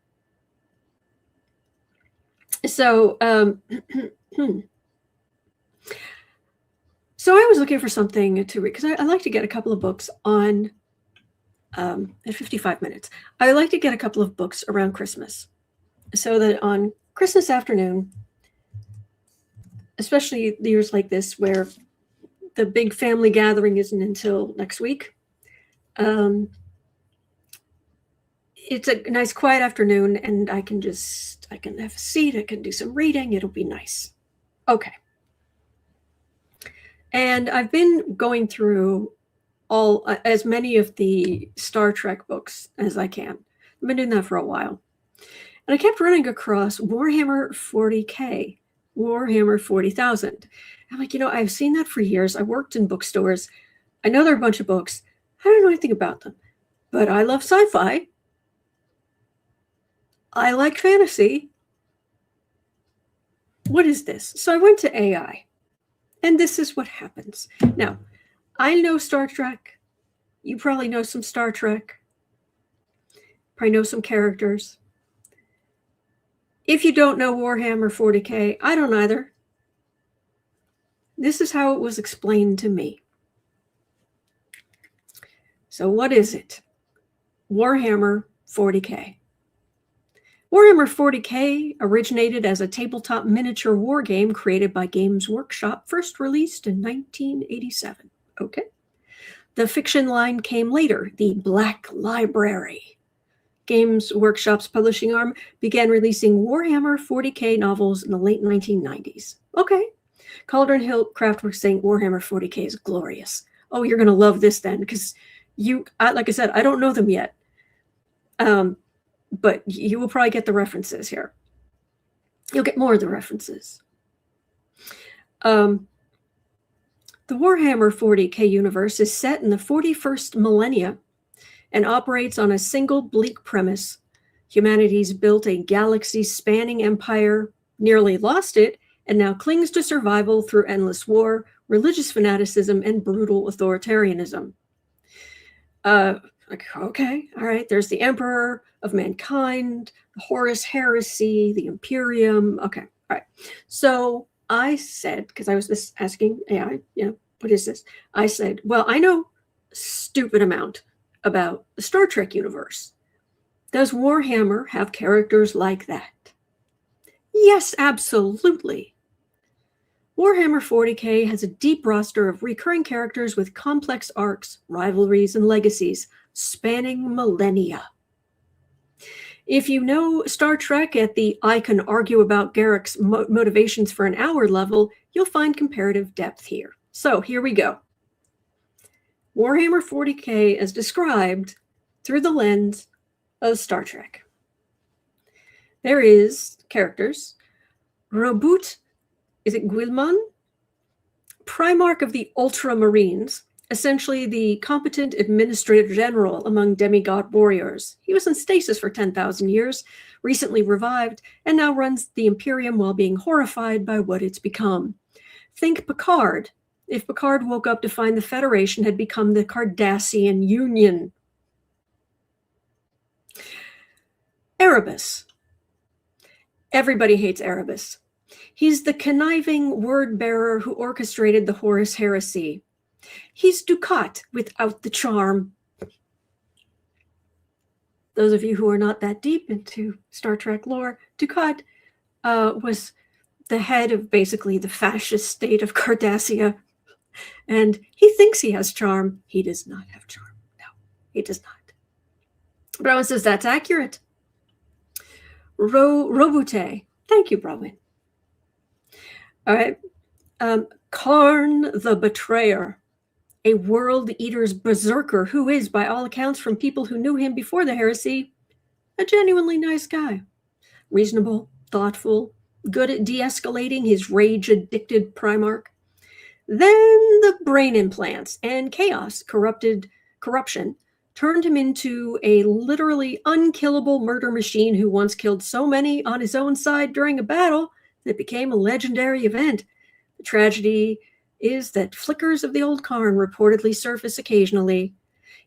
So, so I was looking for something to read, because I like to get a couple of books on at 55 minutes. I like to get a couple of books around Christmas so that on Christmas afternoon, especially years like this where the big family gathering isn't until next week, it's a nice quiet afternoon and I can have a seat, I can do some reading, it'll be nice. Okay. And I've been going through as many of the Star Trek books as I can. I've been doing that for a while. And I kept running across Warhammer 40K, Warhammer 40,000. I'm like, I've seen that for years. I worked in bookstores. I know there are a bunch of books. I don't know anything about them. But I love sci-fi. I like fantasy. What is this? So I went to AI. And this is what happens. Now, I know Star Trek. You probably know some Star Trek. Probably know some characters. If you don't know Warhammer 40K, I don't either. This is how it was explained to me. So what is it? Warhammer 40K. Warhammer 40K originated as a tabletop miniature war game created by Games Workshop, first released in 1987. Okay. The fiction line came later, the Black Library. Games Workshop's publishing arm began releasing Warhammer 40K novels in the late 1990s. Okay. Cauldron Hill Craftworks saying Warhammer 40K is glorious. Oh, you're going to love this then, because like I said, I don't know them yet. But you will probably get the references here. You'll get more of the references. The Warhammer 40K universe is set in the 41st millennia and operates on a single bleak premise. Humanity's built a galaxy-spanning empire, nearly lost it, and now clings to survival through endless war, religious fanaticism, and brutal authoritarianism. Okay, all right, there's the Emperor of Mankind, the Horus Heresy, the Imperium. Okay, all right. So I said, because I was just asking AI, what is this? I said, well, I know a stupid amount about the Star Trek universe. Does Warhammer have characters like that? Yes, absolutely. Warhammer 40K has a deep roster of recurring characters with complex arcs, rivalries, and legacies spanning millennia. If you know Star Trek at the I can argue about Garrick's motivations for an hour level, you'll find comparative depth here. So here we go. Warhammer 40K is described through the lens of Star Trek. There is characters. Robut, is it Guilman? Primarch of the Ultramarines, essentially the competent administrator general among demigod warriors. He was in stasis for 10,000 years, recently revived, and now runs the Imperium while being horrified by what it's become. Think Picard, if Picard woke up to find the Federation had become the Cardassian Union. Erebus. Everybody hates Erebus. He's the conniving word-bearer who orchestrated the Horus Heresy. He's Dukat without the charm. Those of you who are not that deep into Star Trek lore, Dukat was the head of basically the fascist state of Cardassia. And he thinks he has charm. He does not have charm. No, he does not. Browen says that's accurate. Robute. Thank you, Browen. All right. Karn the Betrayer, a world eater's berserker who is, by all accounts, from people who knew him before the heresy, a genuinely nice guy. Reasonable, thoughtful, good at de-escalating his rage-addicted Primarch. Then the brain implants and corruption turned him into a literally unkillable murder machine who once killed so many on his own side during a battle that it became a legendary event. The tragedy is that flickers of the old Karn reportedly surface occasionally.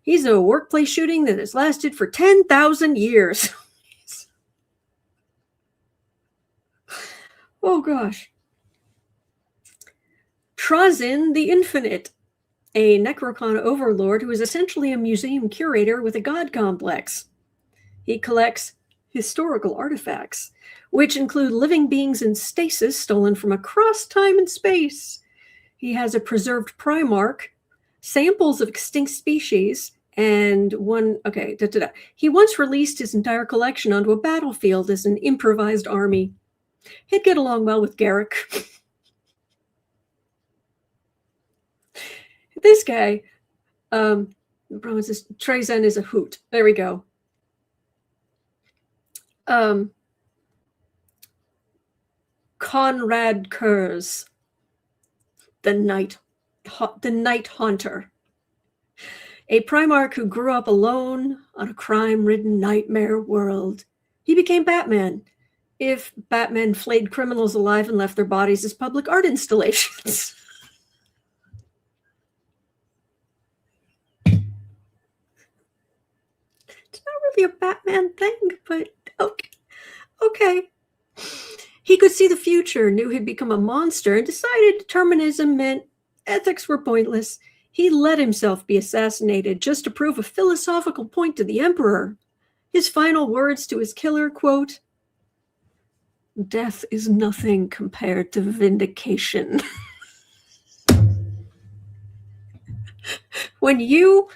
He's a workplace shooting that has lasted for 10,000 years. Oh gosh. Trazin the Infinite, a Necrocon overlord who is essentially a museum curator with a god complex. He collects historical artifacts, which include living beings in stasis stolen from across time and space. He has a preserved Primarch, samples of extinct species, and He once released his entire collection onto a battlefield as an improvised army. He'd get along well with Garrick. This guy, promises Trezen is a hoot. There we go. Conrad Kurz, the Night Haunter, a Primarch who grew up alone on a crime-ridden nightmare world. He became Batman. If Batman flayed criminals alive and left their bodies as public art installations. It's not really a Batman thing, but okay. He could see the future, knew he'd become a monster, and decided determinism meant ethics were pointless. He let himself be assassinated just to prove a philosophical point to the Emperor. His final words to his killer, quote, "Death is nothing compared to vindication." When you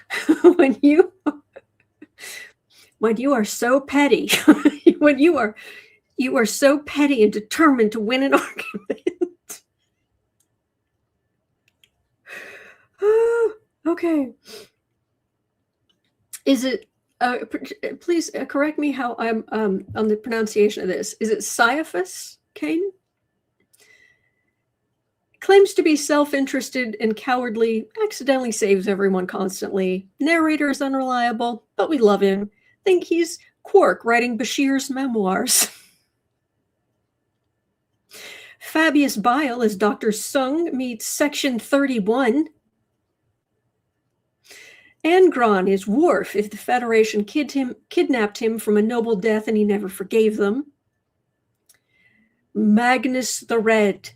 are so petty, when you are so petty and determined to win an argument. Okay. Is it, please correct me how I'm on the pronunciation of this. Is it Caiaphas, Cain? Claims to be self-interested and cowardly, accidentally saves everyone constantly. Narrator is unreliable, but we love him. Think he's Quark writing Bashir's memoirs. Fabius Bile as Dr. Sung meets Section 31. Angron is Worf if the Federation kidnapped him from a noble death and he never forgave them. Magnus the Red.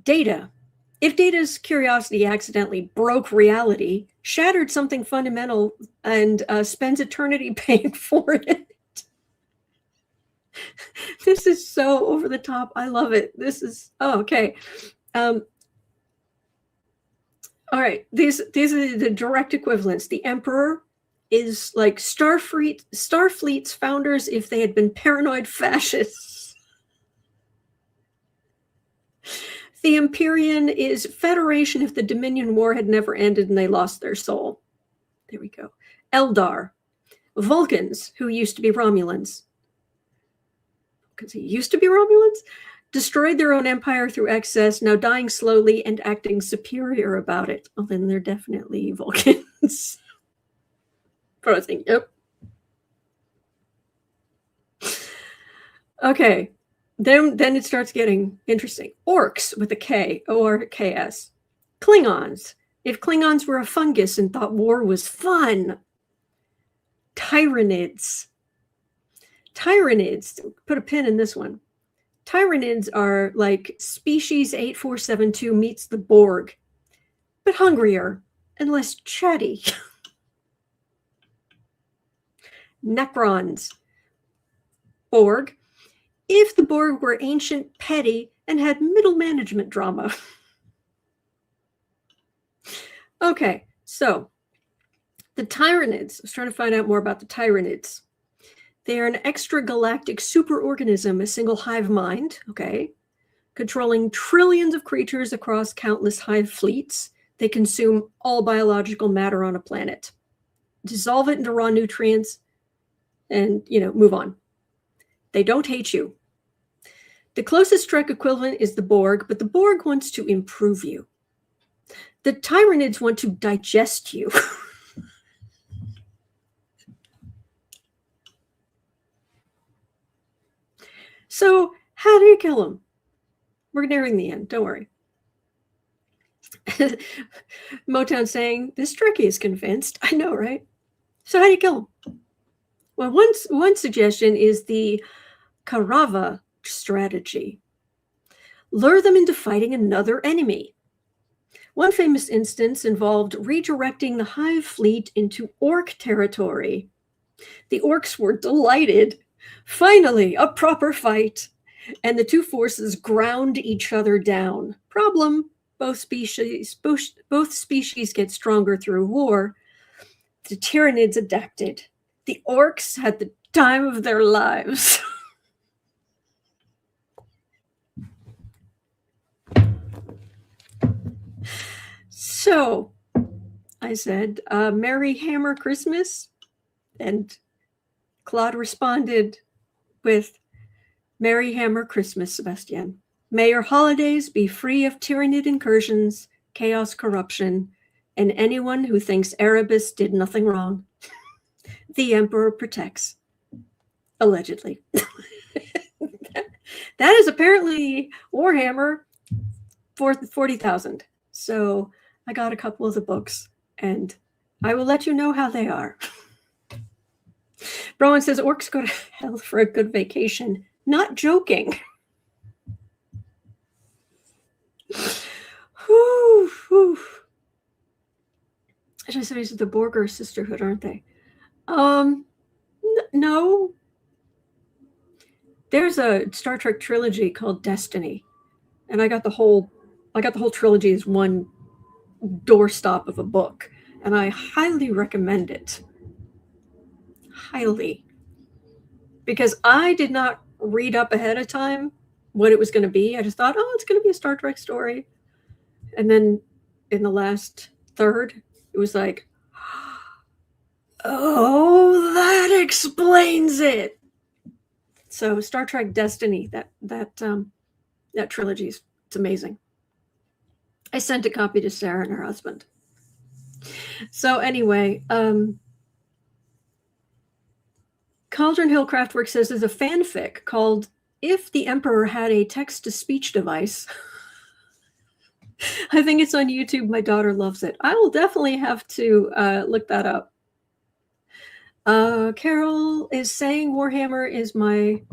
Data. If Data's curiosity accidentally broke reality, shattered something fundamental, and spends eternity paying for it. This is so over the top. I love it. This is, okay. All right. These are the direct equivalents. The Emperor is like Starfleet's founders if they had been paranoid fascists. The Empyrean is Federation if the Dominion War had never ended and they lost their soul. There we go. Eldar. Vulcans, who used to be Romulans. Because he used to be Romulans? Destroyed their own empire through excess, now dying slowly and acting superior about it. Well, then they're definitely Vulcans. But I was thinking, yep. Okay. Then it starts getting interesting. Orcs with a K, O-R-K-S. Klingons. If Klingons were a fungus and thought war was fun. Tyranids. Tyranids. Put a pin in this one. Tyranids are like species 8472 meets the Borg, but hungrier and less chatty. Necrons. Borg. If the Borg were ancient, petty, and had middle management drama. Okay, so the Tyranids. I was trying to find out more about the Tyranids. They are an extragalactic superorganism, a single hive mind, okay, controlling trillions of creatures across countless hive fleets. They consume all biological matter on a planet, dissolve it into raw nutrients, and, move on. They don't hate you. The closest Trek equivalent is the Borg, but the Borg wants to improve you. The Tyranids want to digest you. So how do you kill them? We're nearing the end. Don't worry. Motown saying, this Trekkie is convinced. I know, right? So how do you kill them? Well, one suggestion is the Karava strategy. Lure them into fighting another enemy. One famous instance involved redirecting the Hive fleet into Orc territory. The Orcs were delighted. Finally, a proper fight. And the two forces ground each other down. Problem, both species get stronger through war. The Tyranids adapted. The Orcs had the time of their lives. So, I said, Merry Hammer Christmas. And Claude responded with, Merry Hammer Christmas, Sebastian. May your holidays be free of Tyranid incursions, chaos, corruption, and anyone who thinks Erebus did nothing wrong. The Emperor protects. Allegedly. That is apparently Warhammer 40,000. So I got a couple of the books, and I will let you know how they are. Browan says, Orcs go to hell for a good vacation. Not joking. Whew, whew. Actually, somebody's the Borger Sisterhood, aren't they? No. There's a Star Trek trilogy called Destiny, and I got the whole trilogy as one doorstop of a book, and I highly recommend it. Highly. Because I did not read up ahead of time what it was going to be. I just thought, oh, it's going to be a Star Trek story. And then in the last third, it was like, oh, that explains it. So Star Trek Destiny, that trilogy, it's amazing. I sent a copy to Sarah and her husband. So anyway, Cauldron Hill Craftwork says there's a fanfic called If the Emperor Had a Text-to-Speech Device. I think it's on YouTube. My daughter loves it. I will definitely have to look that up. Carol is saying Warhammer is my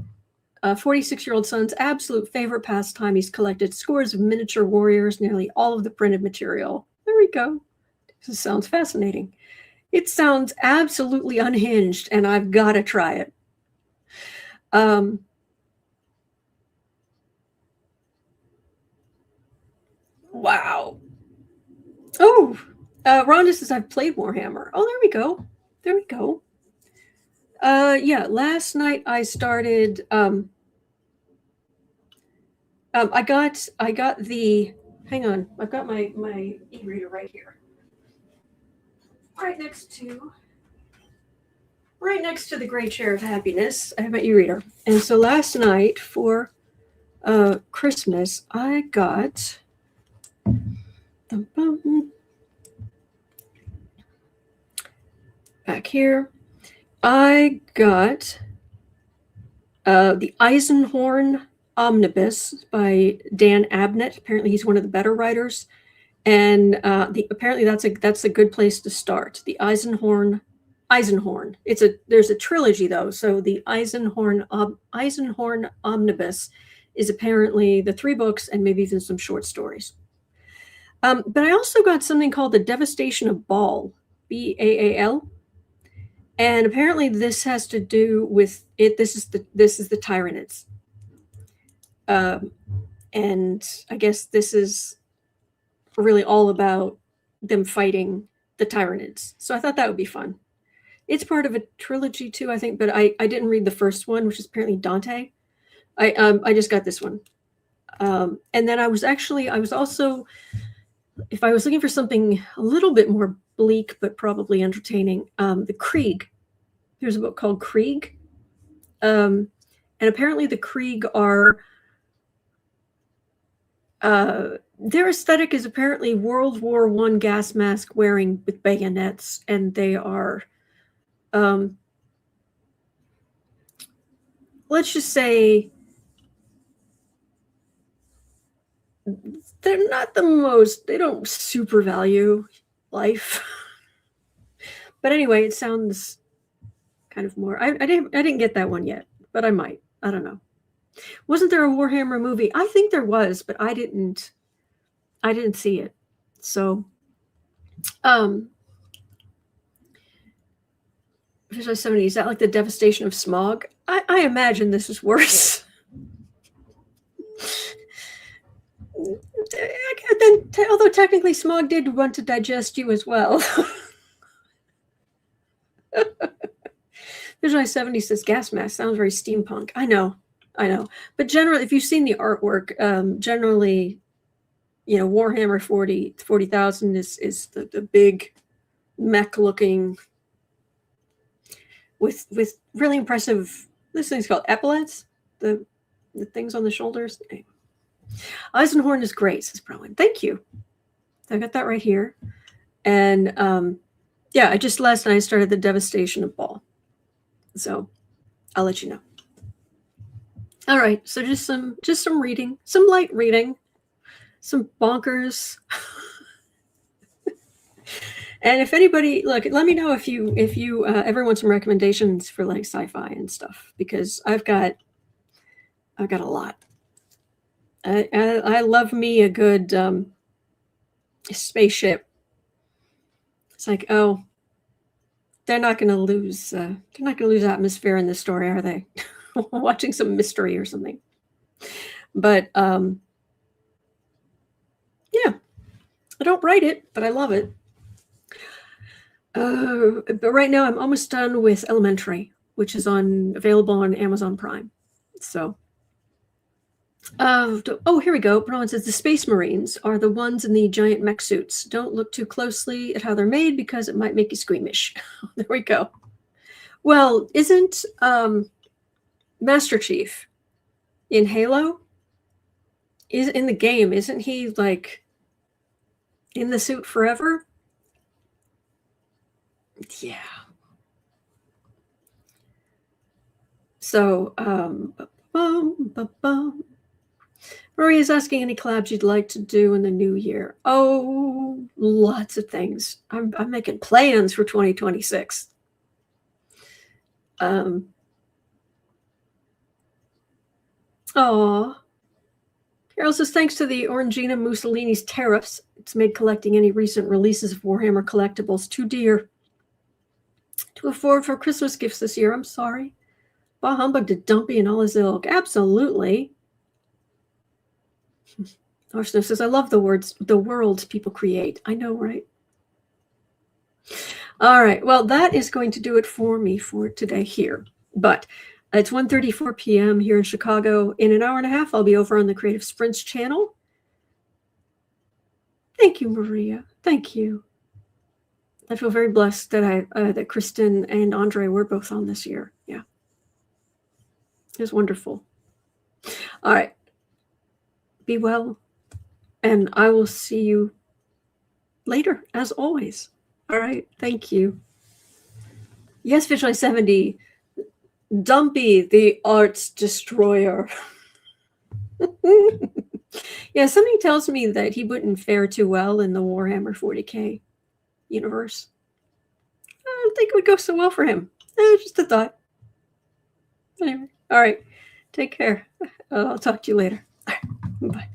46-year-old son's absolute favorite pastime. He's collected scores of miniature warriors, nearly all of the printed material. There we go. This sounds fascinating. It sounds absolutely unhinged, and I've got to try it. Wow. Oh, Rhonda says I've played Warhammer. Oh, there we go. There we go. Yeah, last night I started. I got the. Hang on, I've got my e-reader right here. Right next to the Great Chair of Happiness, I have my e-reader. And so last night for Christmas, I got back here. I got the Eisenhorn Omnibus by Dan Abnett. Apparently, he's one of the better writers. And apparently that's a good place to start. The Eisenhorn. There's a trilogy though. So the Eisenhorn Omnibus is apparently the 3 books and maybe even some short stories. But I also got something called The Devastation of Baal, Baal, and apparently this has to do with it. This is the Tyranids, and I guess this is really all about them fighting the Tyranids. So I thought that would be fun. It's part of a trilogy too, I think, but I didn't read the first one, which is apparently Dante. I just got this one. And then I was also, if I was looking for something a little bit more bleak, but probably entertaining, the Krieg. There's a book called Krieg. And apparently the Krieg are, their aesthetic is apparently World War I gas mask wearing with bayonets, and they are, let's just say, they're not the most, they don't super value life. But anyway, it sounds kind of more, I didn't get that one yet, but I might. I don't know. Wasn't there a Warhammer movie? I think there was, but I didn't see it. So, Visual 70, is that like the devastation of smog? I imagine this is worse. Then, although technically smog did want to digest you as well. Visual 70 says gas mask. Sounds very steampunk. I know. But generally, if you've seen the artwork, generally, Warhammer 40,000 is the big mech-looking with really impressive. This thing's called epaulets. The things on the shoulders. Eisenhorn is great, says Browen. Thank you. I got that right here. And yeah, I just last night started the devastation of Ball. So I'll let you know. All right, so just some reading, some light reading, some bonkers. And if anybody, look, let me know if you ever want some recommendations for like sci-fi and stuff, because I've got a lot. I love me a good spaceship. It's like, oh, they're not going to lose atmosphere in this story, are they? Watching some mystery or something. But yeah, I don't write it, but I love it. But right now I'm almost done with Elementary, which is available on Amazon Prime. So, oh, here we go. Brian says the Space Marines are the ones in the giant mech suits. Don't look too closely at how they're made because it might make you squeamish. There we go. Well, isn't Master Chief in Halo is in the game? Isn't he like in the suit forever? Yeah. So, Marie is asking any collabs you'd like to do in the new year. Oh, lots of things. I'm making plans for 2026. Aw. Carol says, thanks to the Orangina Mussolini's tariffs, it's made collecting any recent releases of Warhammer collectibles too dear to afford for Christmas gifts this year. I'm sorry. Bah humbug to Dumpy and all his ilk. Absolutely. Arsino says, I love the worlds people create. I know, right? All right. Well, that is going to do it for me for today here. But it's 1:34 p.m. here in Chicago. In an hour and a half, I'll be over on the Creative Sprints channel. Thank you, Maria. Thank you. I feel very blessed that that Kristen and Andre were both on this year. Yeah. It was wonderful. All right. Be well. And I will see you later, as always. All right. Thank you. Yes, Visual 70. Dumpy, the arts destroyer. Yeah, something tells me that he wouldn't fare too well in the Warhammer 40K universe. I don't think it would go so well for him. Just a thought. Anyway, all right. Take care. I'll talk to you later. All right, bye.